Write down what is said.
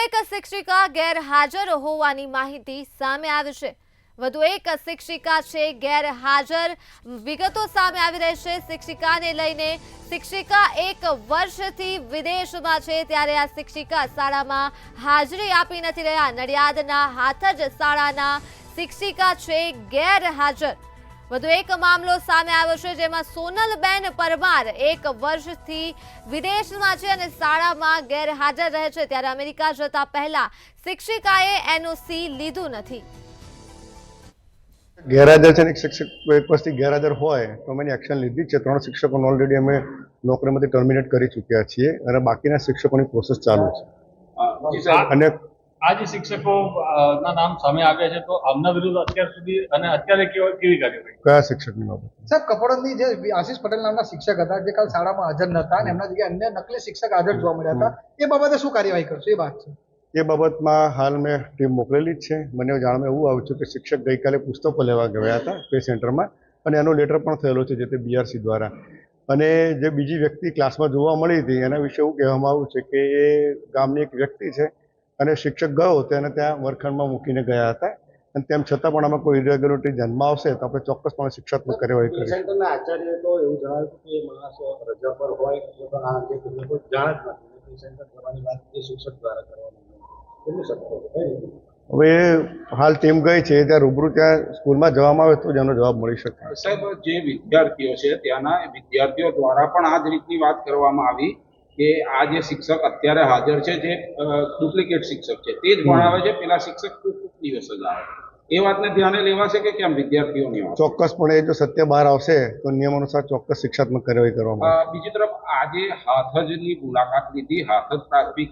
એક શિક્ષિકા ગેરહાજર હોવાની માહિતી સામે આવી છે। વધુ એક શિક્ષિકા છે ગેરહાજર। વિગતો સામે આવી રહી છે। શિક્ષિકાને લઈને શિક્ષિકા 1 વર્ષથી વિદેશમાં છે, ત્યારે આ શિક્ષિકા શાળામાં હાજરી આપી નથી રહ્યા। નડિયાદના હાથજ શાળાના શિક્ષિકા છે ગેરહાજર। વધુ એક મામલો સામે આવ્યો છે, જેમાં સોનલબેન પરમાર 1 વર્ષથી વિદેશમાં છે અને શાળામાં ગેરહાજર રહે છે, ત્યારે અમેરિકા જતા પહેલા શિક્ષિકાએ એનઓસી લીધું નથી। ગેરહાજર છે, એક શિક્ષક 1 વર્ષથી ગેરહાજર હોય તો અમે એક્શન લીધી છે। 3 શિક્ષકોને ઓલરેડી અમે નોકરીમાંથી ટર્મિનેટ કરી ચૂક્યા છીએ અને બાકીના શિક્ષકોની પ્રોસેસ ચાલુ છે। અને આ જે શિક્ષકો ના નામ સામે આવ્યા છે, તો આમના વિરુદ્ધ અત્યાર સુધી અને અત્યારે કેવી કાર્યવાહી? કયા શિક્ષકની બાબત? સાહેબ, કપોળની જે આશીષ પટેલ નામના શિક્ષક હતા, જે કાલ શાળામાં હાજર નહોતા અને એમના જગ્યાએ અન્ય નકલી શિક્ષક હાજર જોવા મળ્યા હતા, એ બાબતે શું કાર્યવાહી કરશો? એ વાત છે। એ બાબતમાં હાલ મેં ટીમ મોકલેલી જ છે। મને જાણવા એવું આવ્યું છે કે શિક્ષક ગઈકાલે પુસ્તકો લેવા ગયા હતા પે સેન્ટરમાં અને એનો લેટર પણ થયેલો છે જે તે બીઆરસી દ્વારા। અને જે બીજી વ્યક્તિ ક્લાસમાં જોવા મળી હતી એના વિશે એવું કહેવામાં આવ્યું છે કે એ ગામની એક વ્યક્તિ છે અને શિક્ષક ગયો તેને ત્યાં વર્ગખંડમાં મૂકીને ગયા હતા અને તેમ છતાં પણ આમાં કોઈ ઇરેગ્યુલરિટી ધ્યાનમાં આવશે તો આપણે ચોક્કસપણે શિક્ષાત્મક કાર્યવાહી કરીશું। સેન્ટરના આચાર્ય તો એવું જણાવ્યું કે માણસ રજા પર હોય તો આ અંગે કોઈ જાણ જ નથી, સેન્ટર કરવાની વાત એ શિક્ષક દ્વારા કરવાની કેટલું શક્ય છે? હવે હાલ ટીમ ગઈ છે ત્યાં રૂબરૂ ત્યાં સ્કૂલમાં જવામાં આવે તો જ એનો જવાબ મળી શકે। સાહેબ, જે વિદ્યાર્થીઓ છે ત્યાંના વિદ્યાર્થીઓ દ્વારા પણ આ જ રીતની વાત કરવામાં આવી કે આ જે શિક્ષક અત્યારે હાજર છે જે ડુપ્લિકેટ શિક્ષક છે તે જ ભણાવે છે, પેલા શિક્ષક ખૂબ દિવસ જ આવે। એ વાતને ધ્યાને લેવાશે કે કેમ વિદ્યાર્થીઓની વાત? ચોક્કસપણે જો સત્ય બહાર આવશે તો નિયમ અનુસાર ચોક્કસ શિક્ષાત્મક કાર્યવાહી કરવામાં આવશે। બીજી તરફ આજે હાથજની મુલાકાત લીધી, હાથજ પ્રાથમિક